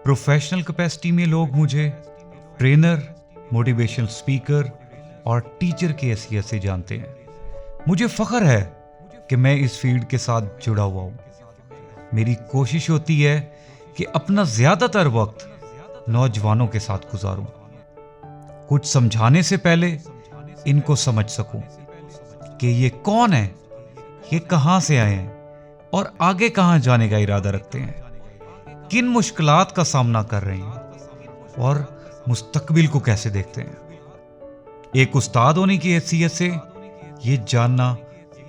Professional capacity में लोग मुझे ट्रेनर, मोटिवेशनल स्पीकर और टीचर की हैसियत से जानते हैं। मुझे फ़ख्र है कि मैं इस फील्ड के साथ जुड़ा हुआ हूँ। मेरी कोशिश होती है कि अपना ज़्यादातर वक्त नौजवानों के साथ गुजारूं, कुछ समझाने से पहले इनको समझ सकूं कि ये कौन है, ये कहां से आए हैं और आगे कहां जाने का इरादा रखते हैं, किन मुश्किलात का सामना कर रहे हैं और मुस्तकबिल को कैसे देखते हैं। एक उस्ताद होने की हैसियत से ये जानना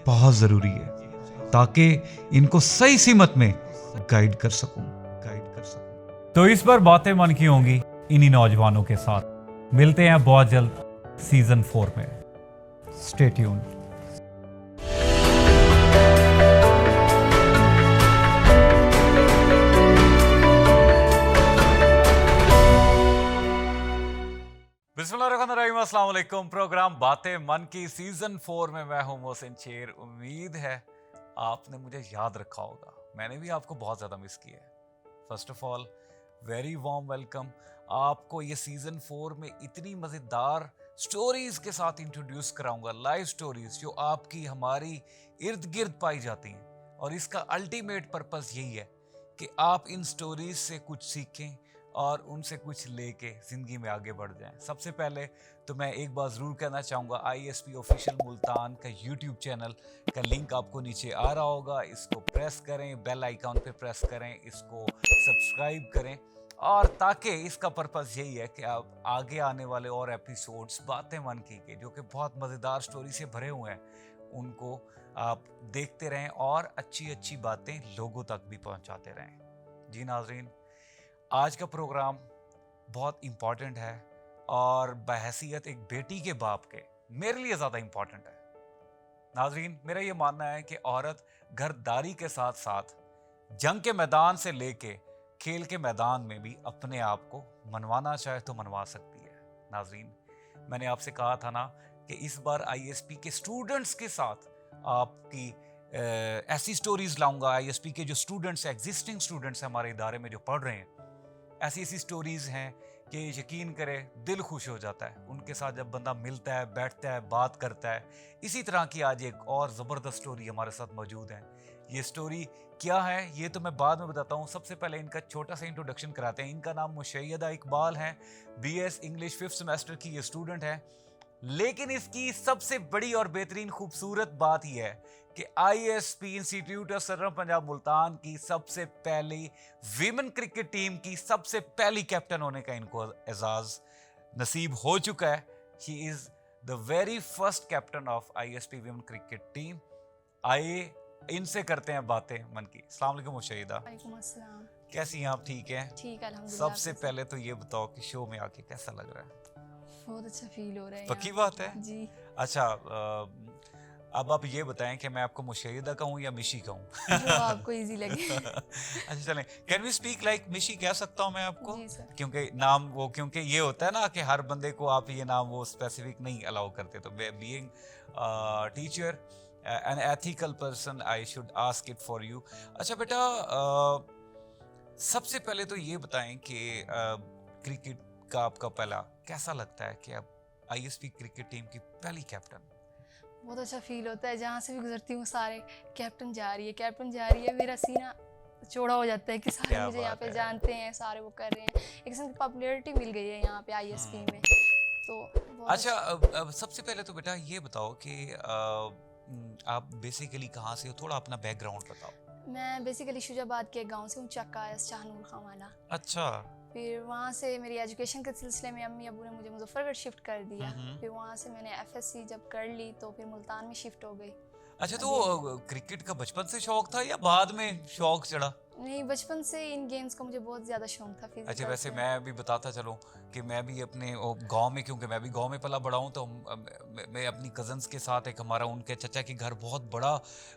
बहुत ज़रूरी है ताकि इनको सही सीमत में गाइड कर सकूं। तो इस बार बातें मन की होंगी इन्हीं नौजवानों के साथ। मिलते हैं बहुत जल्द सीजन 4 में। Stay tuned. बिस्मिल्लाहिर्रहमानिर्रहीम, अस्सलाम वालेकुम। प्रोग्राम बातें मन की सीजन 4 में मैं हूं मोहसिन शेर। उम्मीद है आपने मुझे याद रखा होगा। मैंने भी आपको बहुत ज़्यादा मिस किया है। First of all very warm welcome. आपको ये सीजन 4 में इतनी मज़ेदार स्टोरीज के साथ इंट्रोड्यूस कराऊंगा, लाइव स्टोरीज जो आपकी हमारी इर्द गिर्द पाई जाती हैं। और इसका अल्टीमेट पर्पस यही है कि आप इन स्टोरीज से कुछ सीखें और उनसे कुछ लेके ज़िंदगी में आगे बढ़ जाएं। सबसे पहले तो मैं एक बात ज़रूर कहना चाहूँगा, ISP ऑफिशियल मुल्तान का यूट्यूब चैनल का लिंक आपको नीचे आ रहा होगा। इसको प्रेस करें, बेल आइकॉन पे प्रेस करें, इसको सब्सक्राइब करें। और ताकि इसका पर्पस यही है कि आप आगे आने वाले और एपिसोड्स बातें मन की के जो कि बहुत मज़ेदार स्टोरी से भरे हुए हैं, उनको आप देखते रहें और अच्छी अच्छी बातें लोगों तक भी पहुंचाते रहें। जी नाज़रीन, आज का प्रोग्राम बहुत इम्पॉर्टेंट है और बहैसियत एक बेटी के बाप के मेरे लिए ज़्यादा इम्पॉर्टेंट है। नाज़रीन, मेरा ये मानना है कि औरत घरदारी के साथ साथ जंग के मैदान से लेके खेल के मैदान में भी अपने आप को मनवाना चाहे तो मनवा सकती है। नाज़रीन, मैंने आपसे कहा था ना कि इस बार ISP के स्टूडेंट्स के साथ आपकी ऐसी स्टोरीज लाऊंगा। ISP के जो स्टूडेंट्स, एग्जिस्टिंग स्टूडेंट्स हैं हमारे इदारे में जो पढ़ रहे हैं, ऐसी ऐसी स्टोरीज हैं कि यकीन करें दिल खुश हो जाता है उनके साथ जब बंदा मिलता है, बैठता है, बात करता है। इसी तरह की आज एक और ज़बरदस्त स्टोरी हमारे साथ मौजूद है। ये स्टोरी क्या है ये तो मैं बाद में बताता हूँ। सबसे पहले इनका छोटा सा इंट्रोडक्शन कराते हैं। इनका नाम मुशय्यदा इकबाल है। BS इंग्लिश 5th सेमेस्टर की ये स्टूडेंट है। लेकिन इसकी सबसे बड़ी और बेहतरीन खूबसूरत बात यह है कि ISP इंस्टीट्यूट ऑफ सर्वम पंजाब मुल्तान की सबसे पहली विमेन क्रिकेट टीम की सबसे पहली कैप्टन होने का इनको एजाज नसीब हो चुका है। She is the very first captain of ISP women cricket team. आइए इनसे करते हैं बातें मन की। अस्सलाम वालेकुम मुशय्यदा। वालेकुम अस्सलाम। कैसी हैं आप? ठीक हैं? ठीक, अल्हम्दुलिल्लाह। सबसे पहले तो ये बताओ कि शो में आके कैसा लग रहा है? बहुत अच्छा फील हो रहा है। पक्की बात है जी। अच्छा, अब आप ये बताएं कि मैं आपको मुशय्यदा कहूँ या मिशी कहूँ? जो आपको इजी लगे। अच्छा चलें, कैन वी स्पीक लाइक मिशी कह सकता हूँ मैं आपको? जी सर। क्योंकि नाम वो, क्योंकि ये होता है ना कि हर बंदे को आप ये नाम वो स्पेसिफिक नहीं अलाउ करते। तो being teacher an ethical person I should ask it for you. अच्छा बेटा, सबसे पहले तो ये बताएं कि क्रिकेट का आपका पहला कैसा लगता है कि अब ISP क्रिकेट टीम की पहली कैप्टन? बहुत अच्छा फील होता है। जहाँ से भी गुजरती हूँ सारे कैप्टन जा रही है, कैप्टन जा रही है, मेरा सीना चौड़ा हो जाता है कि सारे क्या मुझे यहाँ बात पे है। जानते हैं, सारे वो कर रहे हैं। एक किस्म की पॉपुलैरिटी मिल गई है यहाँ पे ISP में। तो बहुत अच्छा, अब सबसे पहले तो बेटा ये बताओ कि आप बेसिकली कहाँ से हो? थोड़ा अपना बैकग्राउंड बताओ। मैं बेसिकली शुजाबाद के गांव से हूँ, चक्का शाहनूर खावाना। अच्छा। फिर वहाँ से मेरी एजुकेशन के सिलसिले में अम्मी अबू ने मुझे मुजफ्फरगढ़ शिफ्ट कर दिया। फिर वहाँ से मैंने FSC जब कर ली तो फिर मुल्तान में शिफ्ट हो गई। अच्छा, तो क्रिकेट का बचपन से शौक था या बाद में शौक चढ़ा? नहीं, बचपन से इन गेम्स का मुझे बहुत ज़्यादा शौक था। फिजिकल अच्छा, वैसे से। मैं भी बताता चलूं कि मैं भी अपने गांव में, क्योंकि मैं भी गांव में पला बड़ा हूं, तो मैं अपनी कजन्स के साथ, एक हमारा उनके चचा के घर, बहुत बड़ा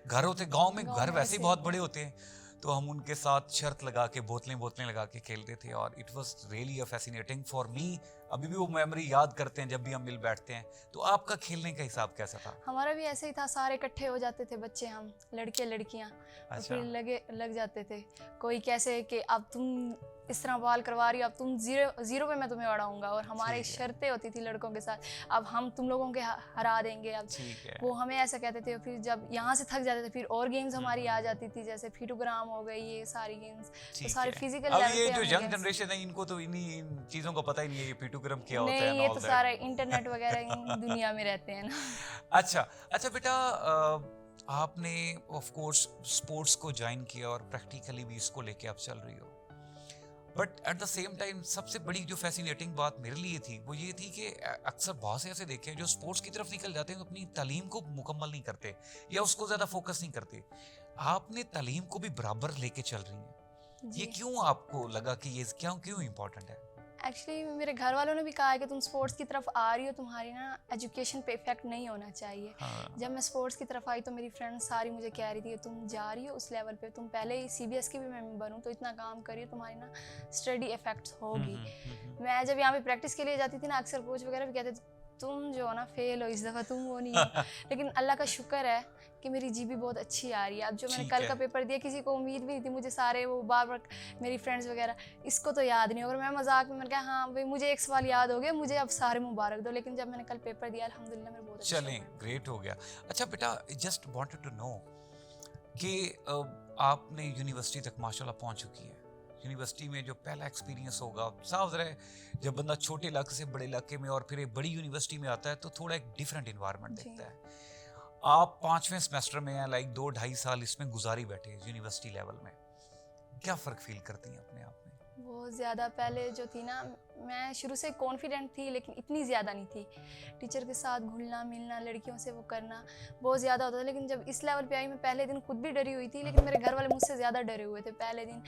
घर होते गांव में, घर वैसे ही बहुत बड़े होते हैं, तो हम उनके साथ शर्त लगा के बोतलें लगा के खेलते थे। और it was really a fascinating for me. अभी भी वो मेमोरी याद करते हैं जब भी हम मिल बैठते हैं। तो आपका खेलने का हिसाब कैसा था? हमारा भी ऐसे ही था, सारे इकट्ठे हो जाते थे बच्चे, हम लड़के लड़कियां। तो अच्छा। फिर लग जाते थे। कोई कैसे कि अब तुम इस तरह बॉल करवा रही हो, अब तुम जीरो पे मैं तुम्हें उड़ाऊंगा। और हमारी ठीक है। शर्तें होती थी लड़कों के साथ, अब हम तुम लोगों के हरा देंगे। अब ठीक है। वो हमें ऐसा कहते थे। फिर जब यहाँ से थक जाते थे फिर और गेम्स हमारी आ जाती थी, जैसे फिटोग्राम हो गई, ये सारी गेम्स, तो ठीक सारे है। फिजिकल अब लेवल ये पे जो हमें यंग गेम्स। जनरेशन है इनको तो इन्हीं इन चीजों का पता ही नहीं है, ये पिटूग्राम क्या होता है नहीं, एंड ये ऑल तो दैट। सारा इंटरनेट वगैरह इन दुनिया में रहते हैं ना। अच्छा अच्छा बेटा, आपने ऑफ कोर्स स्पोर्ट्स को ज्वाइन किया और प्रैक्टिकली भी इसको लेके आप चल रही हो, but at the same time सबसे बड़ी जो फैसिनेटिंग बात मेरे लिए थी वो ये थी कि अक्सर बहुत से ऐसे देखे हैं जो स्पोर्ट्स की तरफ निकल जाते हैं तो अपनी तालीम को मुकम्मल नहीं करते या उसको ज़्यादा फोकस नहीं करते। आपने तालीम को भी बराबर लेके चल रही हैं, ये जी। क्यों आपको लगा कि ये क्यों क्यों इम्पोर्टेंट है? एक्चुअली मेरे घर वालों ने भी कहा है कि तुम स्पोर्ट्स की तरफ आ रही हो, तुम्हारी ना एजुकेशन पे इफेक्ट नहीं होना चाहिए। हाँ। जब मैं स्पोर्ट्स की तरफ आई तो मेरी फ्रेंड्स सारी मुझे कह रही थी कि तुम जा रही हो उस लेवल पे, तुम पहले ही CBS की भी मेंबर हूँ, तो इतना काम करिए, तुम्हारी ना स्टडी इफेक्ट्स होगी। मैं जब यहाँ पे प्रैक्टिस के लिए जाती थी ना, अक्सर कोच वगैरह भी कहते थे तुम जो हो ना फेल हो इस दफ़ा, तुम वो नहीं हो। लेकिन अल्लाह का शुक्र है कि मेरी जीबी बहुत अच्छी आ रही है। अब जो मैंने ठीक कल है। का पेपर दिया, किसी को उम्मीद भी नहीं थी, मुझे सारे वो बार बार मेरी फ्रेंड्स वगैरह, इसको तो याद नहीं होगा। मैं मजाक में मैंने कहा हाँ भाई मुझे एक सवाल याद हो गया, मुझे अब सारे मुबारक दो। लेकिन जब मैंने कल पेपर दिया अल्हम्दुलिल्लाह मेरे बहुत अच्छे चलें, हुए। ग्रेट हो गया। अच्छा बेटा, जस्ट वांटेड टू नो कि आपने यूनिवर्सिटी तक माशाल्लाह पहुंच चुकी है। यूनिवर्सिटी में जो पहला एक्सपीरियंस होगा, साफ ज़रा है जब बंदा छोटे इलाके से बड़े इलाके में और फिर एक बड़ी यूनिवर्सिटी में आता है तो थोड़ा एक डिफरेंट इन्वायरमेंट जी। दिखता है। आप 5वें सेमेस्टर में हैं, लाइक 2-2.5 साल इसमें गुजारी बैठे हैं यूनिवर्सिटी लेवल में, क्या फ़र्क फील करती हैं अपने आप में? बहुत ज़्यादा पहले जो थी ना, मैं शुरू से कॉन्फिडेंट थी लेकिन इतनी ज़्यादा नहीं थी। टीचर के साथ घुलना मिलना, लड़कियों से वो करना बहुत ज़्यादा होता था। लेकिन जब इस लेवल पे आई, मैं पहले दिन खुद भी डरी हुई थी, लेकिन मेरे घर वाले मुझसे ज़्यादा डरे हुए थे। पहले दिन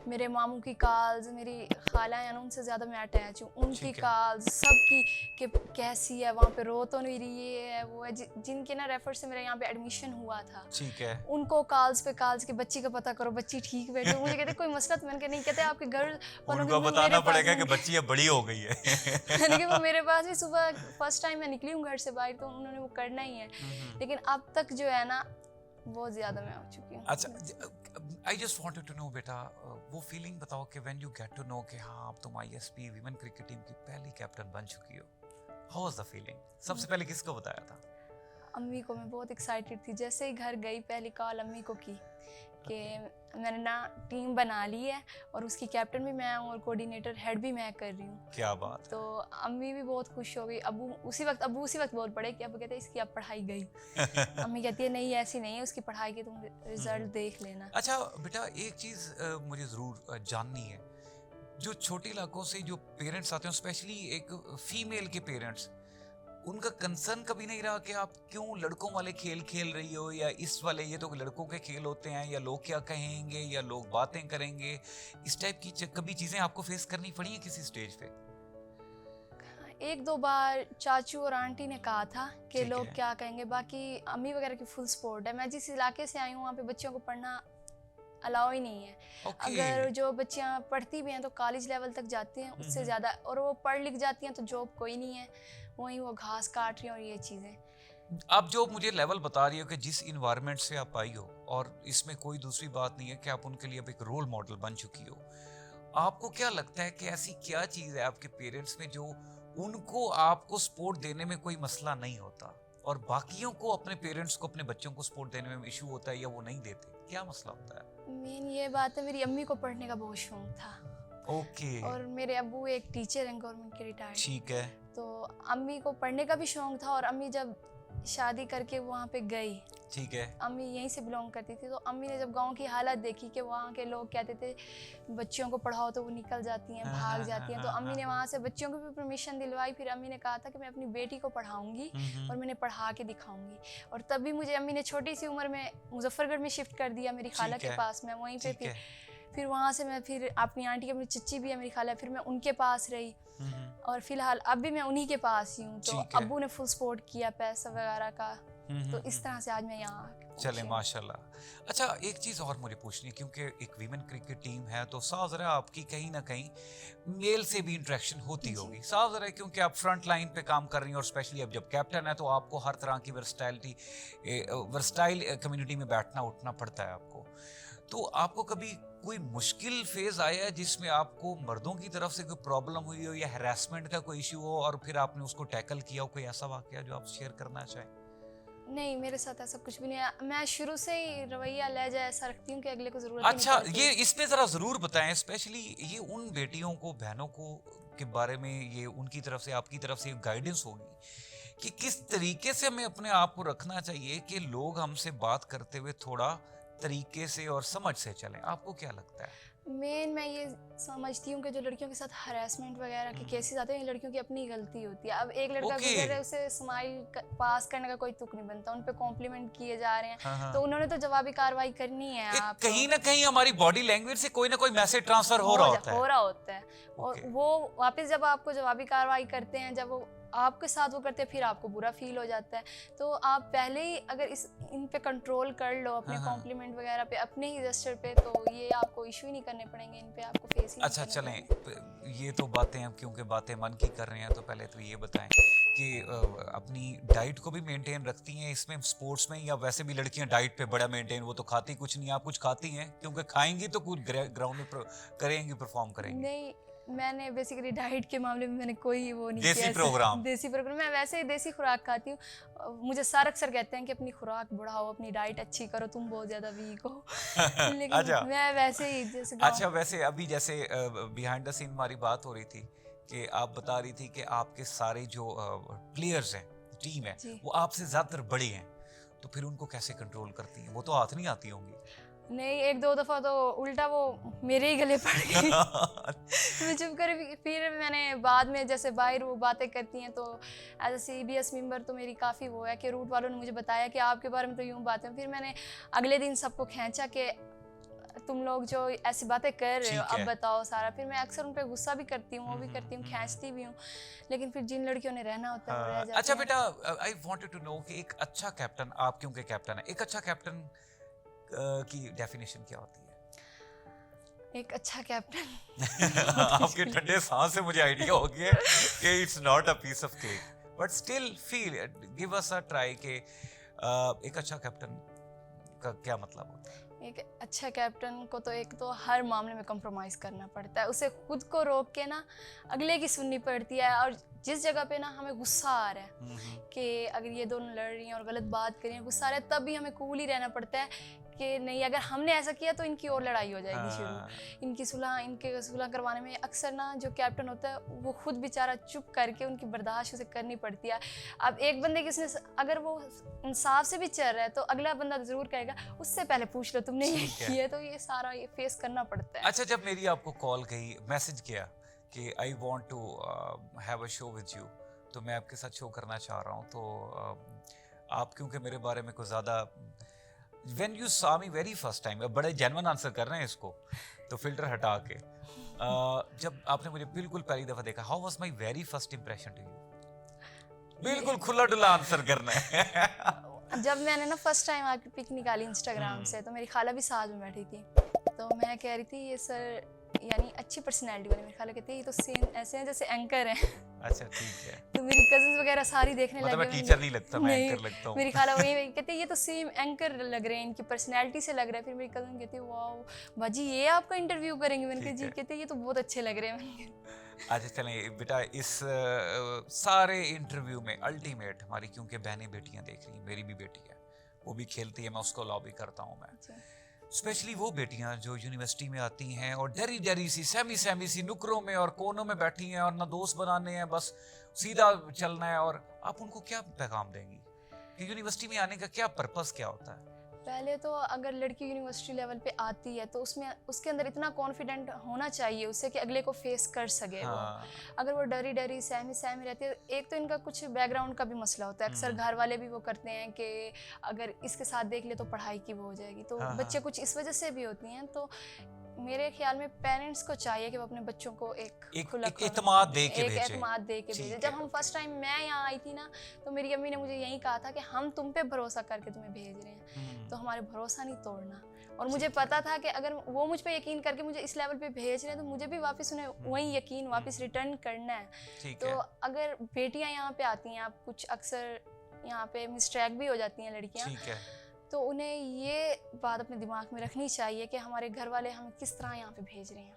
मेरे मामू की कॉल्स, मेरी खाला है ना, उनसे ज़्यादा मैं अटैच हूँ, उनकी ठीक है। कॉल्स सबकी कि कैसी है वहाँ पे, रो तो नहीं रही, ये है वो है। जिनके ना रेफर से मेरा यहाँ पे एडमिशन हुआ था, ठीक है। उनको कॉल्स पे कॉल्स के बच्ची का पता करो, बच्ची ठीक बैठे हो। मुझे कहते कोई मसला, तो मैंने कहा नहीं। कहते आपके घर वालों उनको की भी बताना मेरे पास पड़ेगा कि होंगे। बच्ची अब बड़ी हो गई है। लेकिन वो मेरे पास भी, सुबह फर्स्ट टाइम मैं निकली हूँ घर से बाहर, तो उन्होंने वो करना ही है। लेकिन अब तक जो है ना बहुत ज़्यादा मैं हो चुकी हूँ। अच्छा, I just wanted to know बेटा, वो फीलिंग बताओ कि when you get to know कि हाँ अब तुम ISP वीमेन क्रिकेट टीम की पहली कैप्टन बन चुकी हो, हाउ वाज द फीलिंग? सबसे पहले किसको बताया था? अम्मी को। मैं बहुत एक्साइटेड थी, जैसे ही घर गई पहली कॉल अम्मी को की कि मैंने ना टीम बना ली है और उसकी कैप्टन भी मैं हूँ और कोऑर्डिनेटर हेड भी मैं कर रही हूँ। क्या बात है। तो अम्मी भी बहुत खुश हो गई। अबू उसी वक्त बोल पड़े कि अब कहते हैं इसकी अब पढ़ाई गई। अम्मी कहती है नहीं ऐसी नहीं है, उसकी पढ़ाई के तुम रिजल्ट देख लेना। अच्छा बेटा, एक चीज मुझे जरूर जाननी है, जो छोटे इलाकों से जो पेरेंट्स आते हैं, स्पेशली एक फीमेल के पेरेंट्स, उनका कंसर्न कभी नहीं रहा कि आप क्यों लड़कों वाले खेल खेल रही हो, या इस वाले ये तो लड़कों के खेल होते हैं, या लोग क्या कहेंगे, या लोग बातें करेंगे, इस टाइप की कभी चीजें आपको फेस करनी पड़ी हैं किसी स्टेज पे? एक दो बार चाचू और आंटी ने कहा था कि ठीक लोग है। क्या कहेंगे। बाकी अम्मी वगैरह की फुल सपोर्ट है। मैं जिस इलाके से आई हूँ वहाँ पे बच्चियों को पढ़ना अलाउ ही नहीं है। ओके। अगर जो बच्चियाँ पढ़ती भी हैं तो कॉलेज लेवल तक जाती हैं, उससे ज़्यादा, और वो पढ़ लिख जाती हैं तो जॉब कोई नहीं है, वहीं वो घास काट रही हैं और ये चीज़ें। आप जो मुझे लेवल बता रही हो कि जिस इन्वायरमेंट से आप आई हो, और इसमें कोई दूसरी बात नहीं है कि आप उनके लिए अब एक रोल मॉडल बन चुकी हो, आपको क्या लगता है कि ऐसी क्या चीज़ है आपके पेरेंट्स में जो उनको आपको सपोर्ट देने में कोई मसला नहीं होता और बाकियों को, अपने पेरेंट्स को, अपने बच्चों को सपोर्ट देने में इशू होता है या वो नहीं देते? क्या मसला होता है? मेन ये बात है, मेरी अम्मी को पढ़ने का बहुत शौक था ओके। और मेरे अब्बू एक टीचर हैं गवर्नमेंट के रिटायर्ड। ठीक है। तो अम्मी को पढ़ने का भी शौक था और अम्मी जब शादी करके वहाँ पे गई, ठीक है। अम्मी यहीं से बिलोंग करती थी, तो अम्मी ने जब गांव की हालत देखी कि वहाँ के लोग कहते थे बच्चियों को पढ़ाओ तो वो निकल जाती हैं, भाग जाती हैं, तो अम्मी ने वहाँ से बच्चियों को भी परमिशन दिलवाई। फिर अम्मी ने कहा था कि मैं अपनी बेटी को पढ़ाऊंगी और मैंने पढ़ा के दिखाऊंगी। और तब भी मुझे अम्मी ने छोटी सी उम्र में मुजफ्फरगढ़ में शिफ्ट कर दिया, मेरी खाला के पास। मैं वहीं पे फिर वहाँ से मैं फिर अपनी आंटी, अपनी चच्ची भी है मेरी खाला, फिर मैं उनके पास रही और फिलहाल अब भी मैं उन्हीं के पास ही हूँ। तो अब्बू ने फुल सपोर्ट किया पैसा वगैरह का, तो इस तरह से आज मैं यहाँ चले माशाल्लाह। अच्छा, एक चीज़ और मुझे पूछनी है, क्योंकि एक वीमेन क्रिकेट टीम है तो साफ ज़रा आपकी कहीं ना कहीं मेल से भी इंटरेक्शन होती होगी, साफ ज़रा, क्योंकि आप फ्रंट लाइन पे काम कर रही हैं और स्पेशली अब जब कैप्टन है तो आपको हर तरह की वर्सटाइल कम्युनिटी में बैठना उठना पड़ता है आपको। तो आपको कभी कोई मुश्किल फेज आया है जिसमें आपको मर्दों की तरफ से कोई प्रॉब्लम हुई हो या हैरेसमेंट का कोई इश्यू हो और फिर आपने उसको टैकल किया हो, कोई ऐसा वाकया जो आप शेयर करना चाहें? नहीं, मेरे साथ ऐसा कुछ भी नहीं है। मैं शुरू से ही रवैया लहजा ऐसा रखती हूँ कि अगले को ज़रूरत ही नहीं अच्छा, पड़ती। ये इस पे जरा जरूर बताएं, स्पेशली ये उन बेटियों को, बहनों को के बारे में, ये उनकी तरफ से, आपकी तरफ से गाइडेंस होगी कि किस तरीके से हमें अपने आप को रखना चाहिए कि लोग हमसे बात करते हुए थोड़ा तरीके से और समझ से चलें। आपको क्या लगता है? मेन मैं ये समझती हूँ कि जो लड़कियों के साथ हरासमेंट वगैरह के केसेस आते हैं, ये लड़कियों की अपनी गलती होती है। अब एक लड़का ओके। गुजर रहा है, उसे स्माइल पास करने का कोई तुक नहीं बनता, उन पे कॉम्प्लीमेंट किए जा रहे हैं, हाँ, हाँ। तो उन्होंने तो जवाबी कार्रवाई करनी है। कि आप कहीं ना कहीं हमारी बॉडी लैंग्वेज से कोई ना कोई मैसेज ट्रांसफर हो रहा होता है। हो रहा होता है। और ओके। वो वापस जब आपको जवाबी कार्रवाई करते हैं, जब वो आपके साथ वो करते हैं, फिर आपको बुरा फील हो जाता है। तो आप पहले ही अगर इन पे कंट्रोल कर लो, अपने हाँ, हाँ। कॉम्प्लीमेंट वगैरह पे, अपने ही जेस्चर पे, तो ये आपको इशू ही नहीं करने पड़ेंगे, इन पे आपको फेस ही नहीं अच्छा करने चलें, पड़ेंगे। ये तो बातें हम क्योंकि बातें मन की कर रहे हैं, तो पहले तो ये बताएं कि अपनी डाइट को भी मेंटेन रखती हैं इसमें, स्पोर्ट्स में, या वैसे भी लड़कियां डाइट पे बड़ा मेंटेन, वो तो खाती कुछ नहीं, आप कुछ खाती हैं? क्योंकि खाएंगी तो कुछ ग्राउंड में करेंगी, परफॉर्म करेंगी। नहीं, मैंने बेसिकली डाइट के मामले में मैंने कोई वो नहीं देसी किया। प्रोग्राम। देसी प्रोग्राम, मैं वैसे ही देसी खुराक खाती हूँ। मुझे सारे अक्सर कहते हैं कि अपनी खुराक बढ़ाओ, अपनी डाइट अच्छी करो, तुम बहुत ज़्यादा वीक हो। लेकिन अच्छा। मैं वैसे ही जैसे अच्छा, वैसे अभी जैसे बिहाइंड द सीन हमारी बात हो रही थी कि आप बता रही थी कि आपके सारे जो प्लेयर्स हैं, टीम है, जी। वो आपसे ज्यादातर बड़े हैं, तो फिर उनको कैसे कंट्रोल करती हैं? वो तो हाथ नहीं आती होंगी। नहीं, एक दो दफ़ा तो उल्टा वो मेरे ही गले पड़ गई। मैं चुप कर, फिर मैंने बाद में जैसे बाहर वो बातें करती हैं, तो एज ए CBS मेंबर तो मेरी काफ़ी वो है कि रूट वालों ने मुझे बताया कि आपके बारे में तो यूँ बातें। फिर मैंने अगले दिन सबको खींचा कि तुम लोग जो ऐसी बातें कर रहे हो, ठीक अब है। बताओ सारा। फिर मैं अक्सर उन पे गुस्सा भी करती हूँ, वो भी करती हूँ, खींचती भी हूँ, लेकिन फिर जिन लड़कियों ने रहना होता है वो रह जाती अच्छा हैं। बेटा, आई वांटेड टू नो कि एक अच्छा कैप्टन, आप क्योंकि कैप्टन है, एक अच्छा कैप्टन की डेफिनेशन क्या होती है? एक अच्छा कैप्टन आपके ठंडे सांस से मुझे आइडिया हो गया कि it's not a piece of cake, but still feel, give us a try कि एक अच्छा कैप्टन का क्या मतलब होता है? एक अच्छा कैप्टन को तो एक तो हर मामले में कंप्रोमाइज़ करना पड़ता है, उसे खुद को रोक के ना अगले की सुननी पड़ती है। और जिस जगह पे ना हमें गुस्सा आ रहा है कि अगर ये दोनों लड़ रही हैं और गलत बात कर रही हैं, गुस्सा आ रहा है, तब भी हमें कूल ही रहना पड़ता है कि नहीं, अगर हमने ऐसा किया तो इनकी और लड़ाई हो जाएगी शुरू। इनके सुलह करवाने में अक्सर ना जो कैप्टन होता है वो खुद बेचारा चुप करके उनकी बर्दाश्त उसे करनी पड़ती है। अब एक बंदे की उसने अगर वो इंसाफ से भी चल रहा है तो अगला बंदा ज़रूर कहेगा उससे पहले पूछ लो तुमने ये ठीक है। किया, तो ये सारा ये फेस करना पड़ता है। अच्छा, जब मेरी आपको कॉल गई, मैसेज किया कि I want to have a show with you, तो मैं आपके साथ शो करना चाह रहा हूँ, तो आप क्योंकि मेरे बारे में कुछ ज़्यादा, when you saw me very first time, बड़े जेन्युइन आंसर कर रहे हैं इसको, तो फिल्टर हटा के, जब आपने मुझे बिल्कुल पहली दफ़ा देखा, how was my very first impression to you? बिल्कुल खुला डुला आंसर करना है। जब मैंने ना फर्स्ट टाइम आपकी पिक निकाली इंस्टाग्राम से, तो मेरी खाला भी साथ में बैठी थी, तो मैं कह रही थी ये सर यानी अच्छी पर्सनैलिटी वाले, मेरी खाला कहती है ये तो सेम ऐसे हैं जैसे एंकर हैं। अच्छा, ठीक है। तो मेरी कजिन्स वगैरह सारी देखने मतलब लगे। मैं टीचर नहीं लगता, मैं नहीं, एंकर लगता हूँ। मेरी खाला वही कहती है ये तो सेम एंकर लग रहे हैं, इनकी पर्सनैलिटी से लग रहा है। फिर मेरी कजिन कहती है वाह बाजी ये आपका इंटरव्यू करेंगे? मैंने कहा ठीक जी। है। कहते ये तो बहुत अच्छे लग रहे हैं। मैंने कहा, अच्छा चलें बेटा, इस सारे इंटरव्यू में अल्टीमेट हमारी, क्योंकि बहनें बेटियां देख रही हैं, मेरी भी बेटी है, वो भी खेलती है, मैं उसको लॉबी करता हूँ मैं, अच्छा, स्पेशली वो बेटियां जो यूनिवर्सिटी में आती हैं और डरी डरी सी, सहमी सी नुकरों में और कोनों में बैठी हैं और ना दोस्त बनाने हैं, बस सीधा चलना है, और आप उनको क्या पैगाम देंगी कि यूनिवर्सिटी में आने का क्या पर्पस क्या होता है? पहले तो अगर लड़की यूनिवर्सिटी लेवल पे आती है तो उसमें उसके अंदर इतना कॉन्फिडेंट होना चाहिए उससे कि अगले को फेस कर सके। हाँ। वो अगर वो डरी डरी सहमी रहती है, एक तो इनका कुछ बैकग्राउंड का भी मसला होता है। अक्सर घर वाले भी वो करते हैं कि अगर इसके साथ देख ले तो पढ़ाई की वो हो जाएगी, तो हाँ, बच्चे हाँ। कुछ इस वजह से भी होती हैं। तो मेरे ख्याल में पेरेंट्स को चाहिए कि वो अपने बच्चों को एक एतमाद दे के एक भेजें। एतमाद दे के भेजें। जब हम फर्स्ट टाइम मैं यहाँ आई थी ना, तो मेरी अम्मी ने मुझे यही कहा था कि हम तुम पे भरोसा करके तुम्हें भेज रहे हैं, तो हमारे भरोसा नहीं तोड़ना। और मुझे पता था कि अगर वो मुझ पे यकीन करके मुझे इस लेवल पे भेज रहे हैं, तो मुझे भी वापस उन्हें वही यकीन वापस रिटर्न करना है। तो अगर बेटियां यहाँ पे आती हैं, आप कुछ अक्सर यहाँ पे मिसट्रैक भी हो जाती हैं लड़कियाँ, ठीक है। तो उन्हें ये बात अपने दिमाग में रखनी चाहिए कि हमारे घर वाले हमें किस तरह यहाँ पे भेज रहे हैं,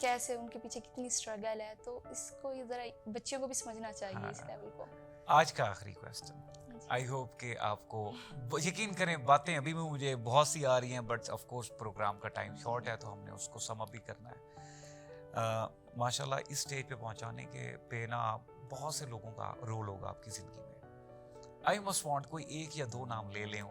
कैसे उनके पीछे कितनी स्ट्रगल है। तो इसको ज़रा बच्चों को भी समझना चाहिए इस लेवल को। आज का आखिरी क्वेश्चन, आई होप कि आपको यकीन करें बातें अभी भी मुझे बहुत सी आ रही हैं, बट ऑफ कोर्स प्रोग्राम का टाइम शॉर्ट है तो हमने उसको सम अप भी करना है। माशाल्लाह इस स्टेज पे पहुंचाने के पे ना बहुत से लोगों का रोल होगा आपकी ज़िंदगी में। आई मस्ट वांट कोई एक या दो नाम ले लें,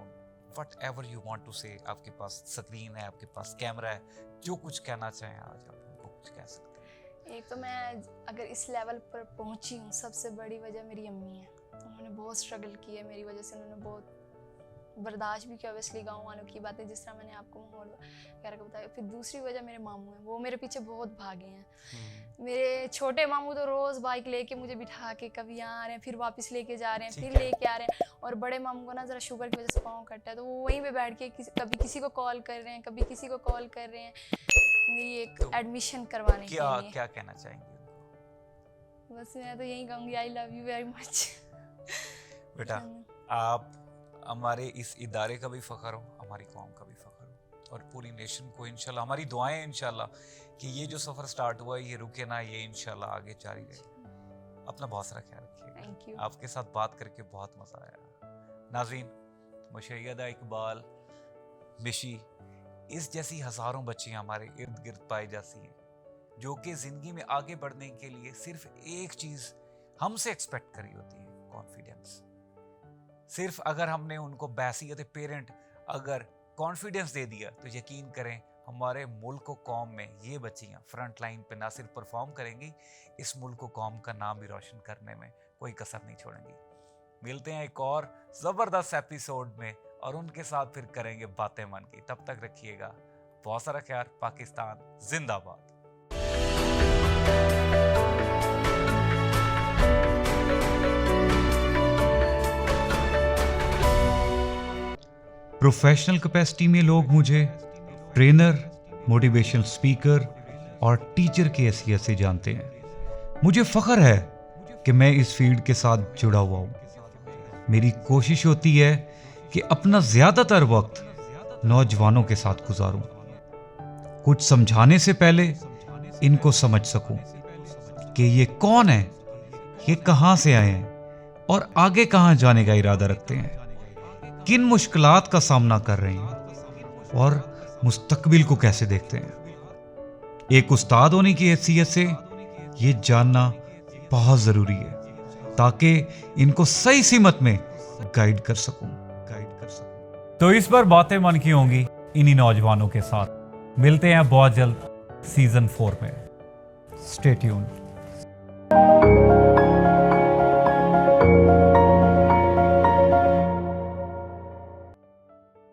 whatever you want to say. आपके पास स्क्रीन है, आपके पास कैमरा है, जो कुछ कहना चाहें आज आप उनको कुछ कह सकते हैं। एक तो मैं अगर इस लेवल पर पहुंची हूँ, सबसे बड़ी वजह मेरी अम्मी है। उन्होंने बहुत स्ट्रगल की है मेरी वजह से, उन्होंने बहुत बर्दाश्त भी किया ऑब्वियसली गाँव वालों की बातें, जिस तरह मैंने आपको माहौल वगैरह का बताया। फिर दूसरी वजह मेरे मामू हैं, वो मेरे पीछे बहुत भागे हैं। मेरे छोटे मामू तो रोज़ बाइक लेके मुझे बिठा के कभी यहाँ आ रहे हैं, फिर वापस लेके जा रहे हैं, फिर लेके आ रहे हैं। और बड़े मामू को ना ज़रा शुगर की वजह से पाँव कटता है, तो वो वहीं पे बैठ के कभी किसी को कॉल कर रहे हैं, कभी किसी को कॉल कर रहे हैं मेरी एक एडमिशन करवाने के लिए। क्या कहना चाहेंगे उनको? बस मैं तो यही कहूँगी, I love you very much. बेटा आप हमारे इस इदारे का भी फ़ख्र हो, हमारी कौम का भी फ़ख्र हो, और पूरी नेशन को इंशाल्लाह हमारी दुआएं इंशाल्लाह कि ये जो सफ़र स्टार्ट हुआ है ये रुके ना, ये इंशाल्लाह आगे जारी रहे। अपना बहुत सारा ख्याल रखिए। Thank you. आपके साथ बात करके बहुत मज़ा आया। नाज़रीन, मुशय्यदा इकबाल, मिशी, इस जैसी हज़ारों बच्चियाँ हमारे इर्द गिर्द पाई जाती हैं जो कि ज़िंदगी में आगे बढ़ने के लिए सिर्फ एक चीज़ हमसे एक्सपेक्ट करी होती है, कॉन्फिडेंस। सिर्फ अगर हमने उनको बैसियत पेरेंट अगर कॉन्फिडेंस दे दिया तो यकीन करें हमारे मुल्क को कौम में ये बच्चियाँ फ्रंट लाइन पे ना सिर्फ परफॉर्म करेंगी, इस मुल्क को कौम का नाम भी रोशन करने में कोई कसर नहीं छोड़ेंगी। मिलते हैं एक और ज़बरदस्त एपिसोड में और उनके साथ फिर करेंगे बातें मन की। तब तक रखिएगा बहुत सारा ख्याल। पाकिस्तान जिंदाबाद। प्रोफेशनल कैपेसिटी में लोग मुझे ट्रेनर, मोटिवेशनल स्पीकर और टीचर की हैसियत से जानते हैं। मुझे फ़ख्र है कि मैं इस फील्ड के साथ जुड़ा हुआ हूँ। मेरी कोशिश होती है कि अपना ज़्यादातर वक्त नौजवानों के साथ गुजारूं, कुछ समझाने से पहले इनको समझ सकूं कि ये कौन है, ये कहाँ से आए हैं और आगे कहाँ जाने का इरादा रखते हैं, किन मुश्किलात का सामना कर रहे हैं और मुस्तकबिल को कैसे देखते हैं। एक उस्ताद होने की हैसियत से ये जानना बहुत ज़रूरी है ताकि इनको सही सीमत में गाइड कर सकूं। तो इस बार बातें मन की होंगी इन्हीं नौजवानों के साथ। मिलते हैं बहुत जल्द सीजन 4 में। Stay tuned.